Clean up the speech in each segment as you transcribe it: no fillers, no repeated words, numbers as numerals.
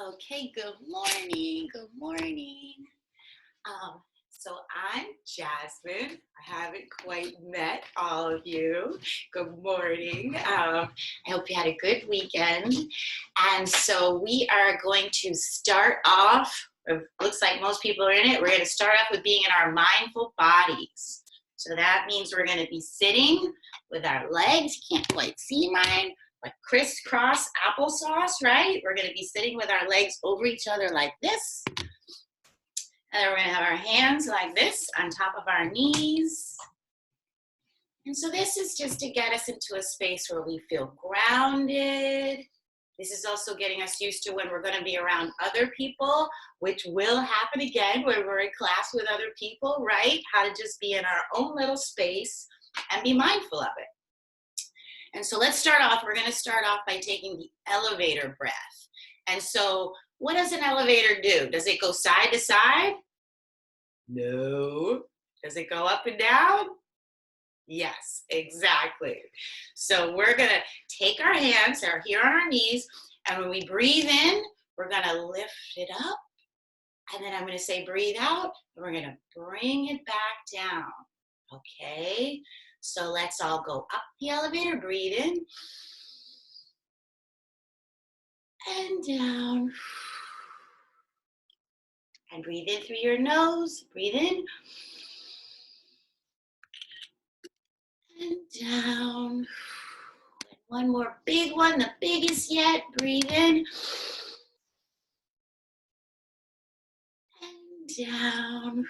Okay, good morning. Good morning. Um, so I'm Jasmine. I haven't quite met all of you. Good morning. I hope you had a good weekend. And so we are going to start off. It looks like most people are in it. We're going to start off with being in our mindful bodies. So that means we're going to be sitting with our legs. You can't quite see mine. Like crisscross applesauce, right? We're going to be sitting with our legs over each other like this. And then we're going to have our hands like this on top of our knees. And so this is just to get us into a space where we feel grounded. This is also getting us used to when we're going to be around other people, which will happen again when we're in class with other people, right? How to just be in our own little space and be mindful of it. And so let's start off. We're going to start off by taking the elevator breath. And so what does an elevator do? Does it go side to side? No. Does it go up and down? Yes, exactly. So we're going to take our hands here on our knees, and when we breathe in, we're going to lift it up. And then I'm going to say breathe out, and we're going to bring it back down. Okay? So let's all go up the elevator, breathe in, and down. And breathe in through your nose, breathe in, and down. And one more big one, the biggest yet, breathe in, and down.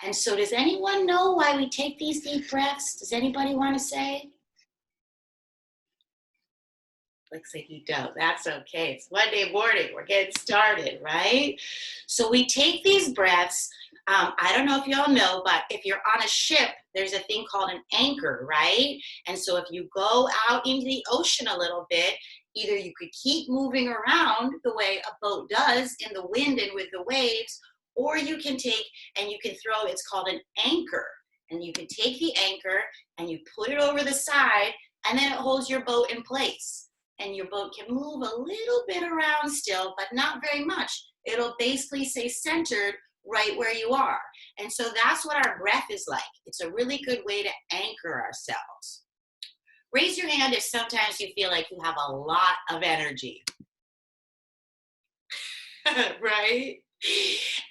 And so does anyone know why we take these deep breaths? Does anybody want to say? Looks like you don't. That's okay. It's Monday morning. We're getting started, right? So we take these breaths. I don't know if y'all know, but if you're on a ship, there's a thing called an anchor, right? And so if you go out into the ocean a little bit, either you could keep moving around the way a boat does in the wind and with the waves, or you can take and you can throw, it's called an anchor. And you can take the anchor and you put it over the side, and then it holds your boat in place. And your boat can move a little bit around still, but not very much. It'll basically stay centered right where you are. And so that's what our breath is like. It's a really good way to anchor ourselves. Raise your hand if sometimes you feel like you have a lot of energy. Right?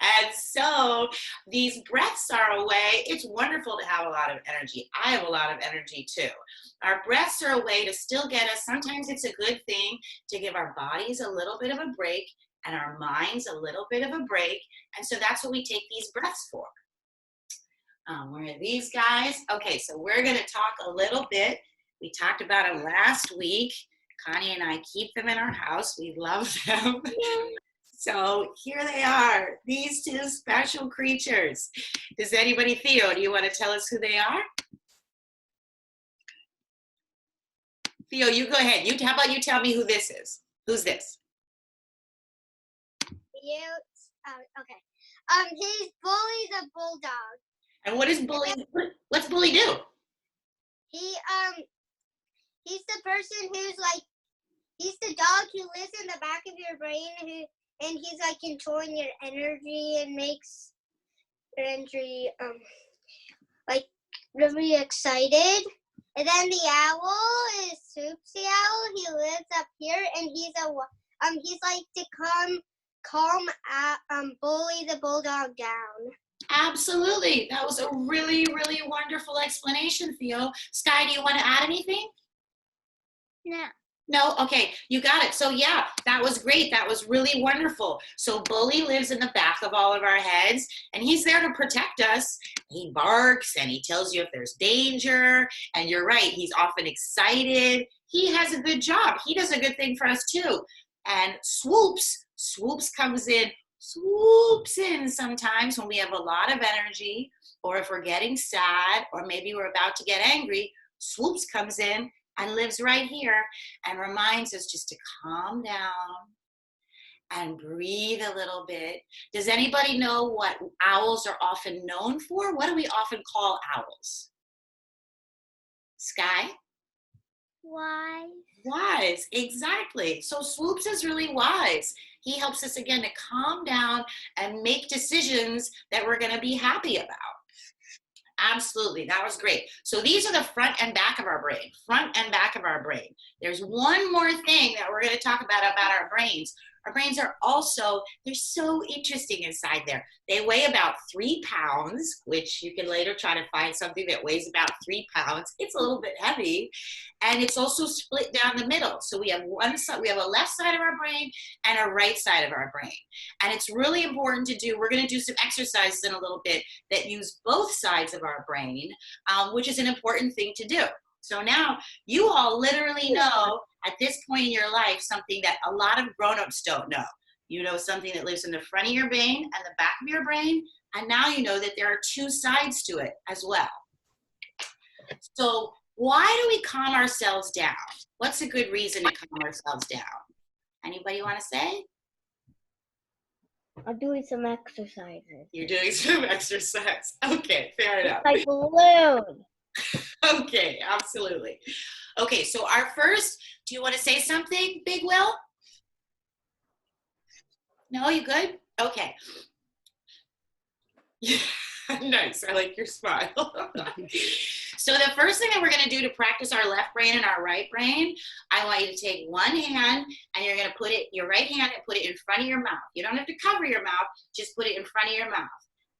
And so these breaths are a way, it's wonderful to have a lot of energy. I have a lot of energy too. Our breaths are a way to still get us, sometimes it's a good thing to give our bodies a little bit of a break and our minds a little bit of a break. And so that's what we take these breaths for. Where are these guys? Okay, so we're going to talk a little bit. We talked about them last week. Connie and I keep them in our house. We love them. So here they are, these two special creatures. Does anybody, Theo, do you want to tell us who they are? Theo, you go ahead. How about you tell me who this is? Who's this? Okay. He's Bully the Bulldog. And what is Bully? What's Bully do? He's the person who's like, he's the dog who lives in the back of your brain and he's like controlling your energy and makes your energy like really excited. And then the owl is Soups the owl. He lives up here and he's like to calm Bully the Bulldog down. Absolutely. That was a really, really wonderful explanation, Theo. Sky, do you want to add anything? No. No? Okay, you got it. So yeah, that was great. That was really wonderful. So Bully lives in the back of all of our heads, and he's there to protect us. He barks, and he tells you if there's danger, and you're right, he's often excited. He has a good job. He does a good thing for us too. And Swoops comes in, swoops in sometimes when we have a lot of energy, or if we're getting sad, or maybe we're about to get angry. Swoops comes in and lives right here and reminds us just to calm down and breathe a little bit. Does anybody know what owls are often known for? What do we often call owls? Sky? Wise. Wise, exactly. So Swoops is really wise. He helps us again to calm down and make decisions that we're going to be happy about. Absolutely, that was great. So these are the front and back of our brain, front and back of our brain. There's one more thing that we're going to talk about our brains. Our brains are also, they're so interesting inside there. They weigh about 3 pounds, which you can later try to find something that weighs about 3 pounds. It's a little bit heavy. And it's also split down the middle. So we have one side, we have a left side of our brain and a right side of our brain. And it's really important to do, we're going to do some exercises in a little bit that use both sides of our brain, which is an important thing to do. So now you all literally know at this point in your life something that a lot of grown-ups don't know. You know something that lives in the front of your brain and the back of your brain, and now you know that there are 2 sides to it as well. So why do we calm ourselves down? What's a good reason to calm ourselves down? Anybody want to say? I'm doing some exercises. You're doing some exercise. Okay, fair enough. Like balloon. Okay, absolutely. Okay, so our first, do you want to say something, Big Will? No, you good? Okay. Nice, I like your smile. So the first thing that we're going to do to practice our left brain and our right brain, I want you to take one hand and you're going to put it, your right hand, and put it in front of your mouth. You don't have to cover your mouth, just put it in front of your mouth.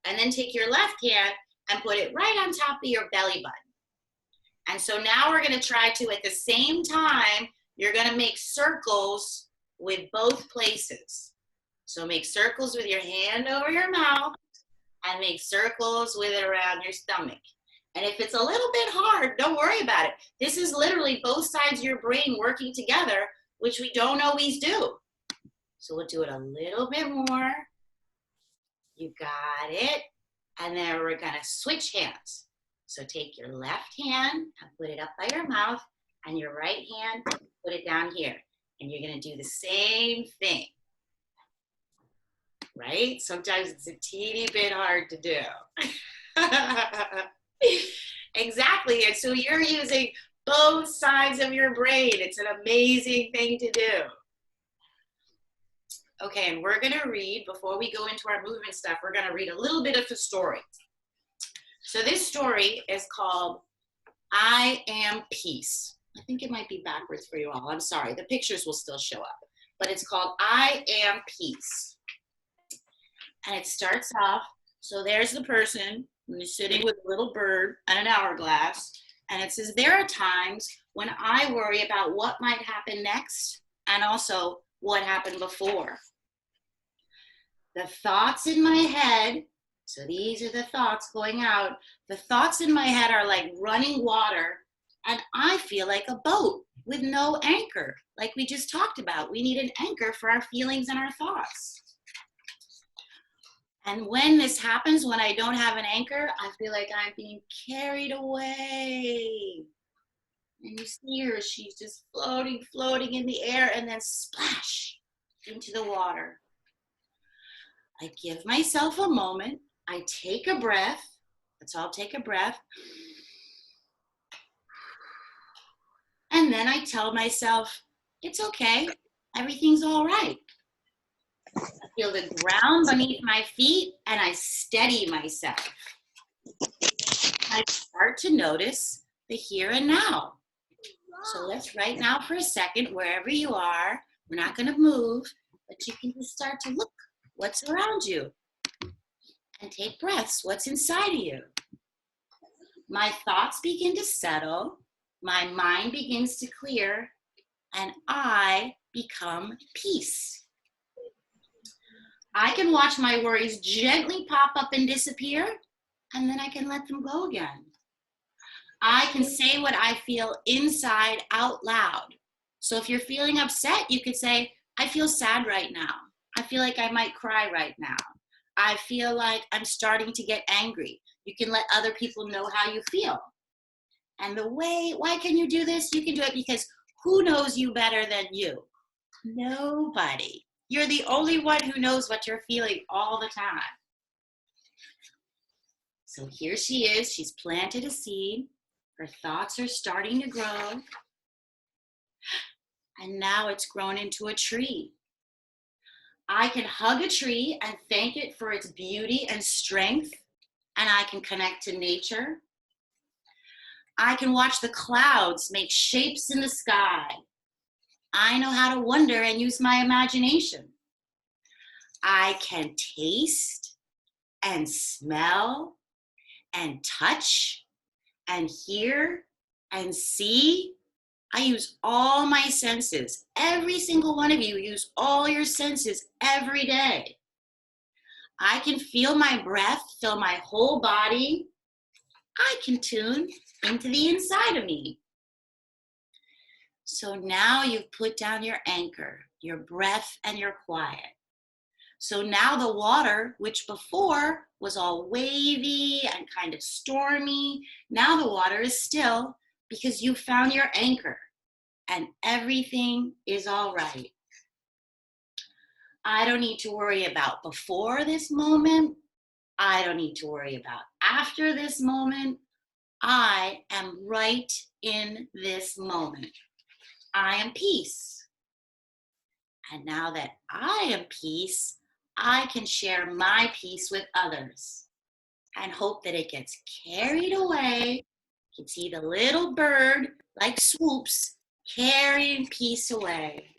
And then take your left hand and put it right on top of your belly button. And so now we're going to try to, at the same time, you're going to make circles with both places. So make circles with your hand over your mouth and make circles with it around your stomach. And if it's a little bit hard, don't worry about it. This is literally both sides of your brain working together, which we don't always do. So we'll do it a little bit more. You got it. And then we're going to switch hands. So take your left hand and put it up by your mouth, and your right hand, put it down here. And you're going to do the same thing. Right? Sometimes it's a teeny bit hard to do. Exactly. And so you're using both sides of your brain. It's an amazing thing to do. Okay, and we're going to read, before we go into our movement stuff, we're going to read a little bit of the story. So this story is called I Am Peace. I think it might be backwards for you all. I'm sorry. The pictures will still show up. But it's called I Am Peace. And it starts off, so there's the person who's sitting with a little bird and an hourglass. And it says, there are times when I worry about what might happen next and also what happened before. The thoughts in my head, so these are the thoughts going out. The thoughts in my head are like running water, and I feel like a boat with no anchor, like we just talked about. We need an anchor for our feelings and our thoughts. And when this happens, when I don't have an anchor, I feel like I'm being carried away. And you see her, she's just floating in the air, and then splash into the water. I give myself a moment. I take a breath. Let's all take a breath. And then I tell myself, it's okay. Everything's all right. I feel the ground beneath my feet, and I steady myself. I start to notice the here and now. So let's right now for a second, wherever you are, we're not going to move, but you can just start to look what's around you and take breaths. What's inside of you? My thoughts begin to settle. My mind begins to clear, and I become peace. I can watch my worries gently pop up and disappear, and then I can let them go again. I can say what I feel inside out loud. So if you're feeling upset, you could say, I feel sad right now. I feel like I might cry right now. I feel like I'm starting to get angry. You can let other people know how you feel. And why can you do this? You can do it because who knows you better than you? Nobody. You're the only one who knows what you're feeling all the time. So here she is. She's planted a seed. Her thoughts are starting to grow. And now it's grown into a tree. I can hug a tree and thank it for its beauty and strength, and I can connect to nature. I can watch the clouds make shapes in the sky. I know how to wonder and use my imagination. I can taste and smell and touch and hear and see. I use all my senses. Every single one of you use all your senses every day. I can feel my breath fill my whole body. I can tune into the inside of me. So now you've put down your anchor, your breath, and your quiet. So now the water, which before was all wavy and kind of stormy, now the water is still because you found your anchor and everything is all right. I don't need to worry about before this moment. I don't need to worry about after this moment. I am right in this moment. I am peace. And now that I am peace, I can share my peace with others and hope that it gets carried away. You can see the little bird, like swoops, carrying peace away.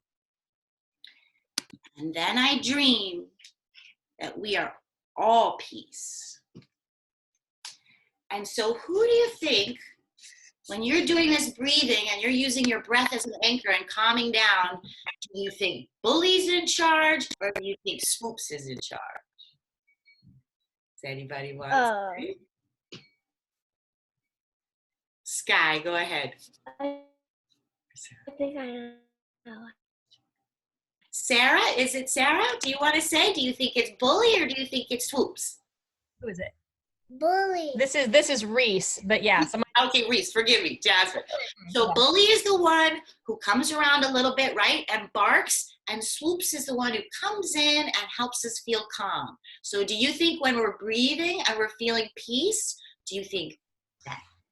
And then I dream that we are all peace. And so who do you think, when you're doing this breathing and you're using your breath as an anchor and calming down, do you think Bully's in charge or do you think Swoops is in charge? Does anybody want to say? Sky, go ahead. I think I know. Sarah, is it Sarah? Do you want to say, do you think it's Bully or do you think it's Swoops? Who is it? Bully. This is Reese, but yeah. Okay, Reese, forgive me, Jasmine. So Bully is the one who comes around a little bit, right, and barks, and Swoops is the one who comes in and helps us feel calm. So do you think when we're breathing and we're feeling peace, do you think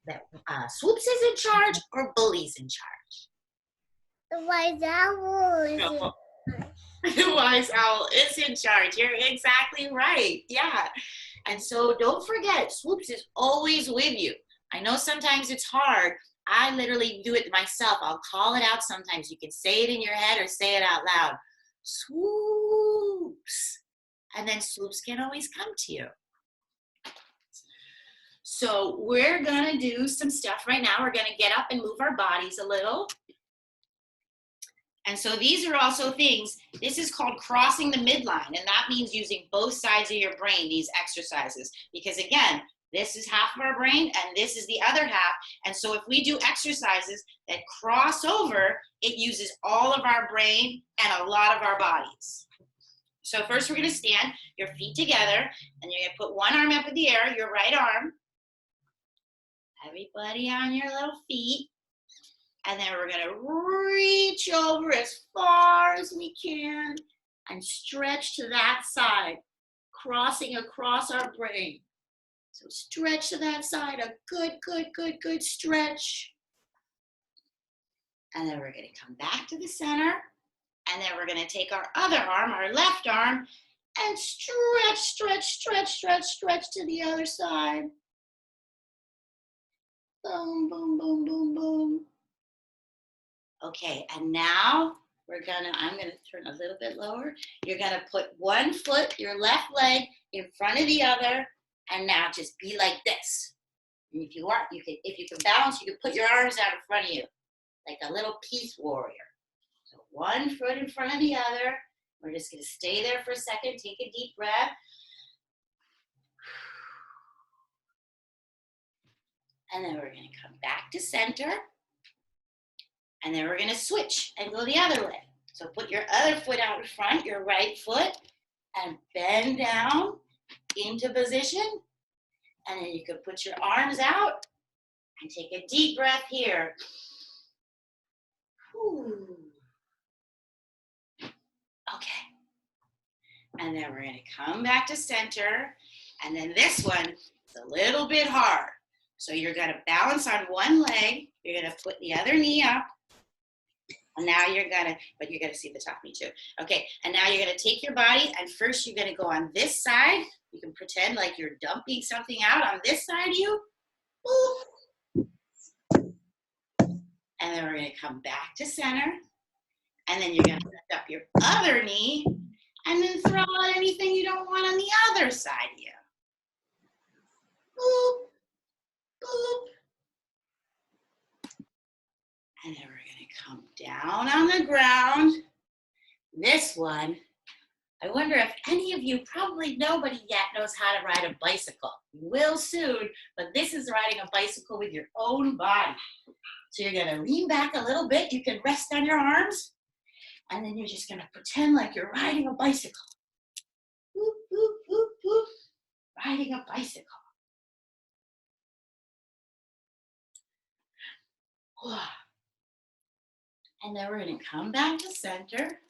that Swoops is in charge or Bully's in charge? The white owl is in charge. The wise owl is in charge. You're exactly right. Yeah. And so don't forget, Swoops is always with you. I know sometimes it's hard. I literally do it myself. I'll call it out sometimes. You can say it in your head or say it out loud. Swoops. And then Swoops can always come to you. So we're going to do some stuff right now. We're going to get up and move our bodies a little. And so these are also things, this is called crossing the midline, and that means using both sides of your brain, these exercises. Because again, this is half of our brain and this is the other half. And so if we do exercises that cross over, it uses all of our brain and a lot of our bodies. So first we're gonna stand, your feet together, and you're gonna put one arm up in the air, your right arm. Everybody on your little feet. And then we're gonna reach over as far as we can and stretch to that side, crossing across our brain. So stretch to that side, a good stretch. And then we're gonna come back to the center. And then we're gonna take our other arm, our left arm, and stretch to the other side. Boom, boom, boom, boom, boom. Okay, and now I'm gonna turn a little bit lower. You're gonna put one foot, your left leg, in front of the other, and now just be like this. And if you want, if you can balance, you can put your arms out in front of you, like a little peace warrior. So one foot in front of the other. We're just gonna stay there for a second, take a deep breath. And then we're gonna come back to center. And then we're gonna switch and go the other way. So put your other foot out in front, your right foot, and bend down into position. And then you can put your arms out and take a deep breath here. Whew. Okay. And then we're gonna come back to center. And then this one is a little bit hard. So you're gonna balance on one leg. You're gonna put the other knee up. And now you're gonna see the top, me too. Okay, and now you're gonna take your body, and first you're gonna go on this side. You can pretend like you're dumping something out on this side of you. Boop. And then we're gonna come back to center. And then you're gonna lift up your other knee, and then throw out anything you don't want on the other side of you. Boop, boop. And then we're gonna come down on the ground. This one, I wonder if any of you, probably nobody yet knows how to ride a bicycle. You will soon, but this is riding a bicycle with your own body. So you're gonna lean back a little bit. You can rest on your arms, and then you're just gonna pretend like you're riding a bicycle. Boop, boop, boop, boop. Riding a bicycle. And then we're gonna come back to center.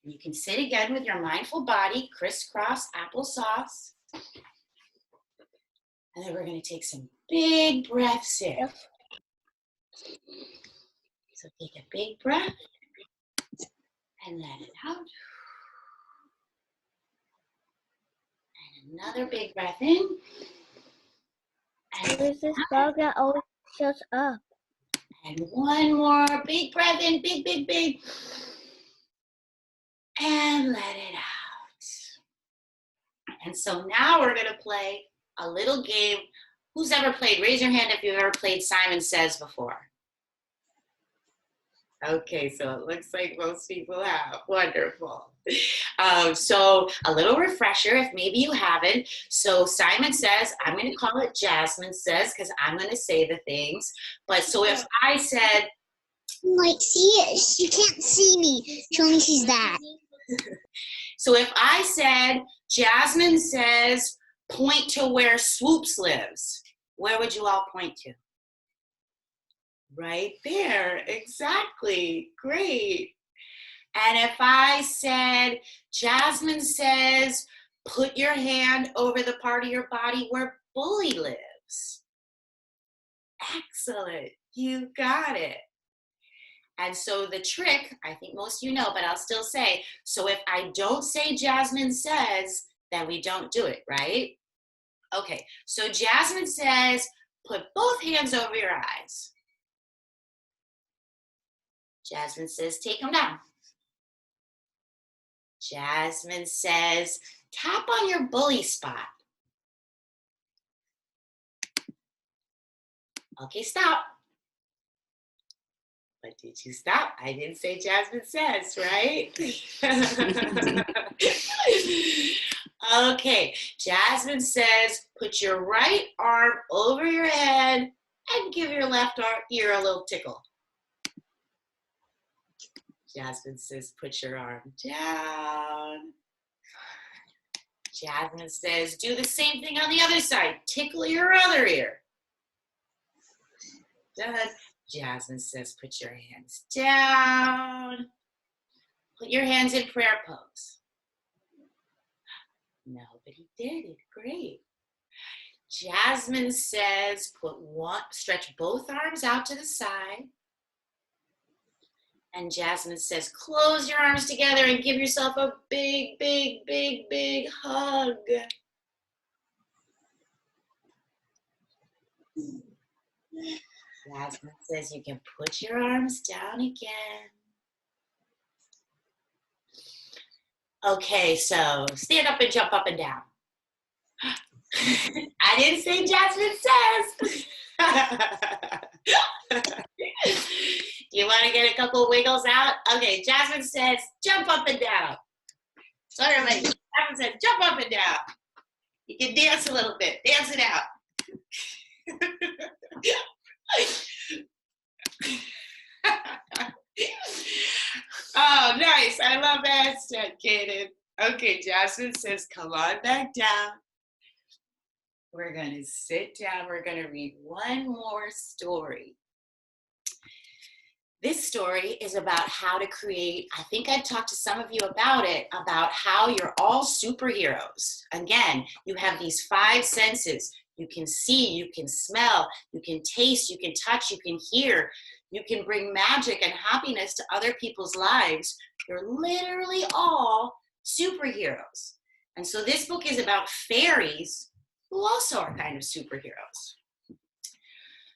You can sit again with your mindful body, crisscross applesauce. And then we're gonna take some big breaths in. So take a big breath and let it out. And another big breath in. And There's this dog that always shuts up. And one more big breath in, big, big, big. And let it out. And so now we're gonna play a little game. Who's ever played? Raise your hand if you've ever played Simon Says before. Okay, so it looks like most people have. Wonderful. So a little refresher if maybe you haven't. So Simon Says, I'm going to call it Jasmine Says because I'm going to say the things. But so if I said, Like, see, she can't see me. She only sees that. So if I said, Jasmine Says, point to where Swoops lives, where would you all point to? Right there, exactly, great. And if I said, Jasmine Says, put your hand over the part of your body where Bully lives. Excellent, you got it. And so the trick, I think most of you know, but I'll still say, so if I don't say Jasmine Says, then we don't do it, right? Okay, so Jasmine says, put both hands over your eyes. Jasmine says, take them down. Jasmine says, tap on your bully spot. Okay, stop. But did you stop? I didn't say Jasmine Says, right? Okay, Jasmine says, put your right arm over your head and give your left ear a little tickle. Jasmine says, put your arm down. Jasmine says, do the same thing on the other side. Tickle your other ear. Done. Jasmine says, put your hands down. Put your hands in prayer pose. Nobody did it. Great. Jasmine says, stretch both arms out to the side. And Jasmine says, close your arms together and give yourself a big, big, big, big hug. Jasmine says you can put your arms down again. Okay, so stand up and jump up and down. I didn't say Jasmine Says. You want to get a couple wiggles out? Okay, Jasmine says, jump up and down. So everybody, Jasmine says, jump up and down. You can dance a little bit. Dance it out. Oh, nice. I love that, Kaden. Okay, Jasmine says, come on back down. We're going to sit down. We're going to read one more story. This story is about how to create, I think I talked to some of you about it, about how you're all superheroes. Again, you have these 5 senses. You can see, you can smell, you can taste, you can touch, you can hear. You can bring magic and happiness to other people's lives. You're literally all superheroes. And so this book is about fairies who also are kind of superheroes.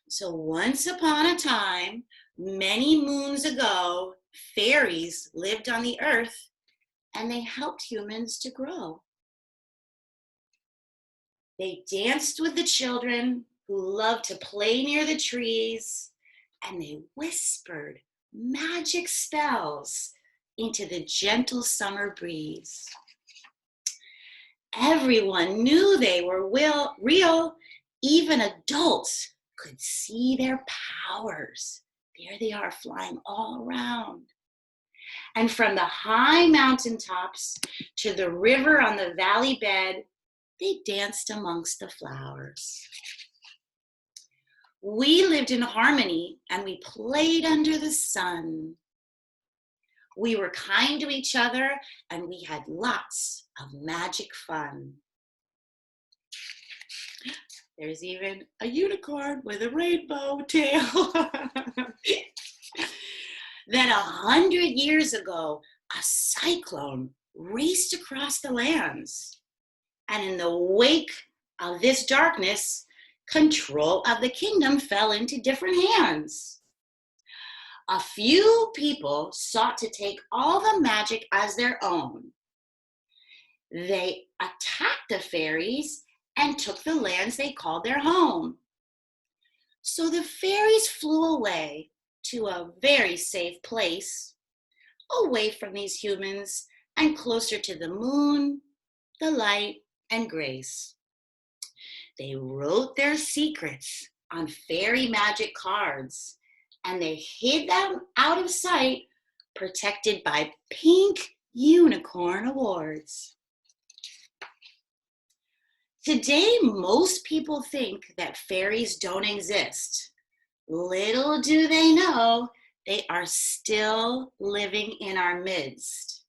So once upon a time, many moons ago, fairies lived on the earth and they helped humans to grow. They danced with the children who loved to play near the trees, and they whispered magic spells into the gentle summer breeze. Everyone knew they were real. Even adults could see their powers. There they are, flying all around. And from the high mountaintops to the river on the valley bed, they danced amongst the flowers. We lived in harmony and we played under the sun. We were kind to each other and we had lots of magic fun. There's even a unicorn with a rainbow tail. Then 100 years ago, a cyclone raced across the lands. And in the wake of this darkness, control of the kingdom fell into different hands. A few people sought to take all the magic as their own. They attacked the fairies and took the lands they called their home. So the fairies flew away to a very safe place, away from these humans and closer to the moon, the light, and grace. They wrote their secrets on fairy magic cards, and they hid them out of sight, protected by pink unicorn awards. Today, most people think that fairies don't exist. Little do they know, they are still living in our midst.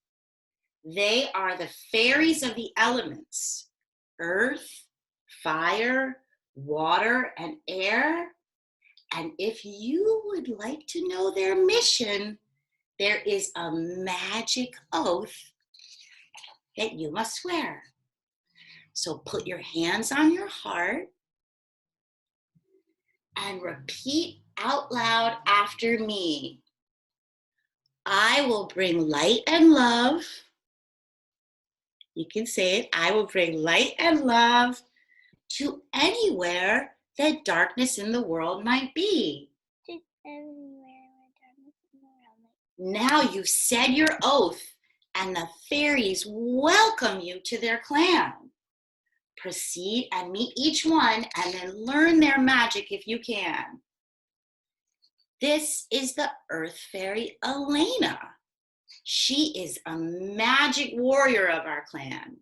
They are the fairies of the elements: earth, fire, water, and air. And if you would like to know their mission, there is a magic oath that you must swear. So put your hands on your heart and repeat out loud after me. I will bring light and love. You can say it. I will bring light and love to anywhere that darkness in the world might be. Now you've said your oath, and the fairies welcome you to their clan. Proceed and meet each one, and then learn their magic if you can. This is the Earth Fairy, Elena. She is a magic warrior of our clan.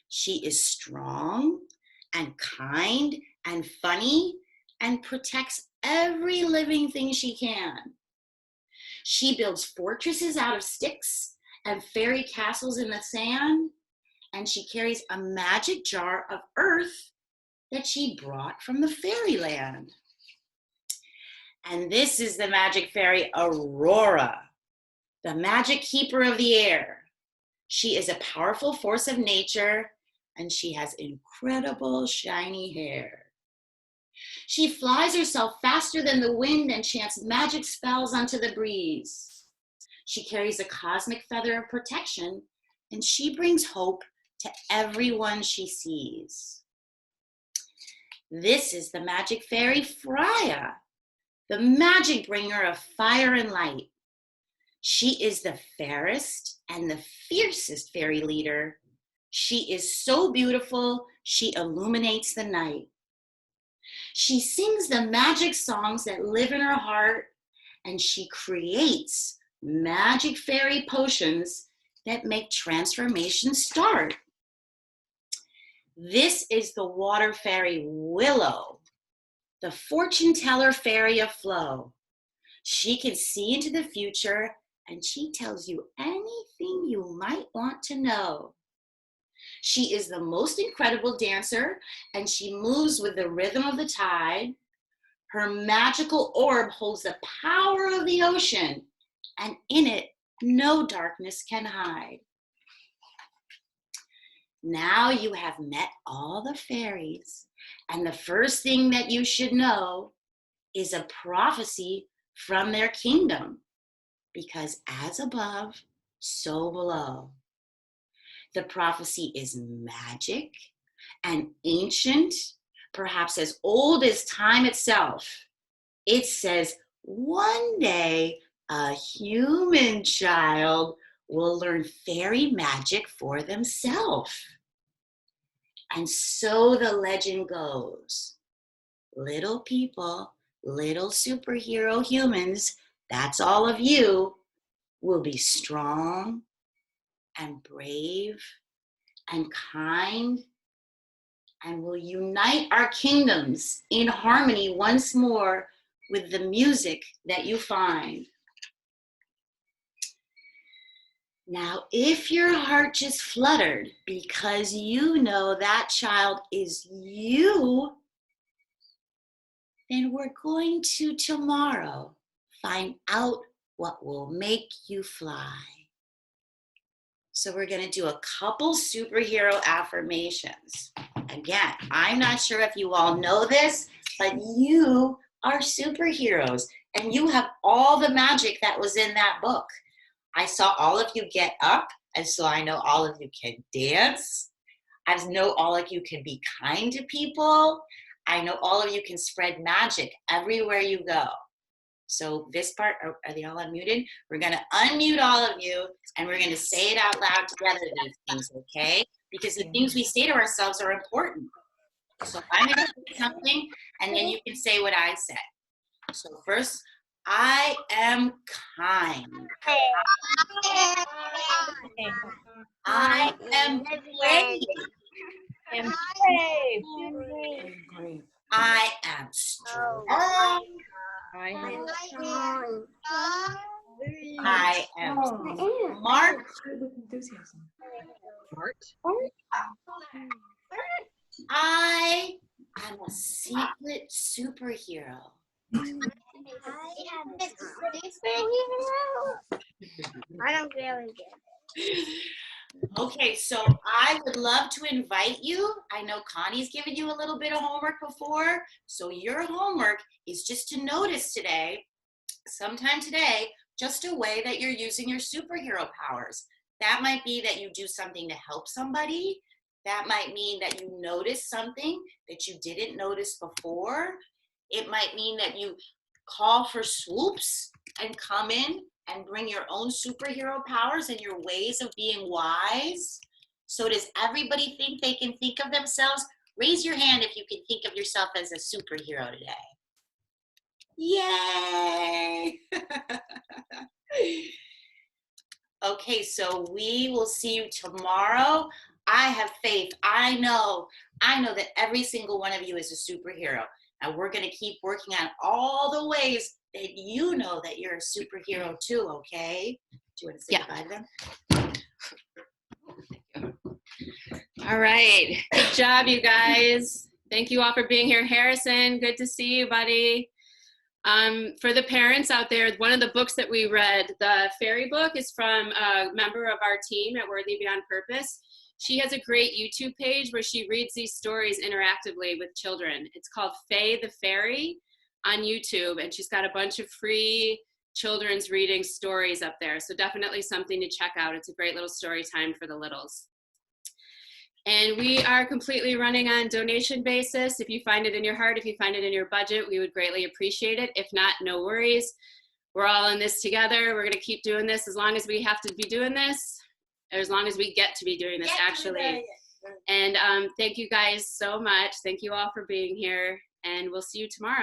She is strong and kind and funny and protects every living thing she can. She builds fortresses out of sticks and fairy castles in the sand, and she carries a magic jar of earth that she brought from the fairyland. And this is the magic fairy Aurora, the magic keeper of the air. She is a powerful force of nature, and she has incredible shiny hair. She flies herself faster than the wind and chants magic spells onto the breeze. She carries a cosmic feather of protection, and she brings hope to everyone she sees. This is the magic fairy Freya, the magic bringer of fire and light. She is the fairest and the fiercest fairy leader. She is so beautiful, she illuminates the night. She sings the magic songs that live in her heart, and she creates magic fairy potions that make transformation start. This is the water fairy Willow, the fortune teller fairy of flow. She can see into the future, and she tells you anything you might want to know. She is the most incredible dancer, and she moves with the rhythm of the tide. Her magical orb holds the power of the ocean, and in it, no darkness can hide. Now you have met all the fairies, and the first thing that you should know is a prophecy from their kingdom, because as above, so below. The prophecy is magic and ancient, perhaps as old as time itself. It says one day a human child will learn fairy magic for themselves. And so the legend goes. Little people, little superhero humans, that's all of you, will be strong and brave and kind, and will unite our kingdoms in harmony once more with the music that you find. Now, if your heart just fluttered because you know that child is you, then we're going to tomorrow find out what will make you fly. So we're going to do a couple superhero affirmations. Again, I'm not sure if you all know this, but you are superheroes and you have all the magic that was in that book. I saw all of you get up, and so I know all of you can dance. I know all of you can be kind to people. I know all of you can spread magic everywhere you go. So this part, are they all unmuted? We're going to unmute all of you, and we're going to say it out loud together, these things, okay? Because the things we say to ourselves are important. So I'm going to say something, and then you can say what I said. So first, I am kind. I am brave. I am strong. I am smart. I am a secret superhero. I don't really get it. Okay, so I would love to invite you. I know Connie's given you a little bit of homework before. So your homework is just to notice today, sometime today, just a way that you're using your superhero powers. That might be that you do something to help somebody. That might mean that you notice something that you didn't notice before. It might mean that you call for swoops and come in and bring your own superhero powers and your ways of being wise. So does everybody think they can think of themselves? Raise your hand if you can think of yourself as a superhero today. Yay! Okay, so we will see you tomorrow. I have faith. I know that every single one of you is a superhero. And we're going to keep working on all the ways that you know that you're a superhero too, okay? Do you want to say goodbye to them? All right. Good job, you guys. Thank you all for being here. Harrison, good to see you, buddy. For the parents out there, one of the books that we read, the fairy book, is from a member of our team at Worthy Beyond Purpose. She has a great YouTube page where she reads these stories interactively with children. It's called Faye the Fairy on YouTube, and she's got a bunch of free children's reading stories up there. So definitely something to check out. It's a great little story time for the littles. And we are completely running on donation basis. If you find it in your heart, if you find it in your budget, we would greatly appreciate it. If not, no worries. We're all in this together. We're going to keep doing this as long as we have to be doing this, or as long as we get to be doing this, actually. And thank you guys so much. Thank you all for being here, and we'll see you tomorrow.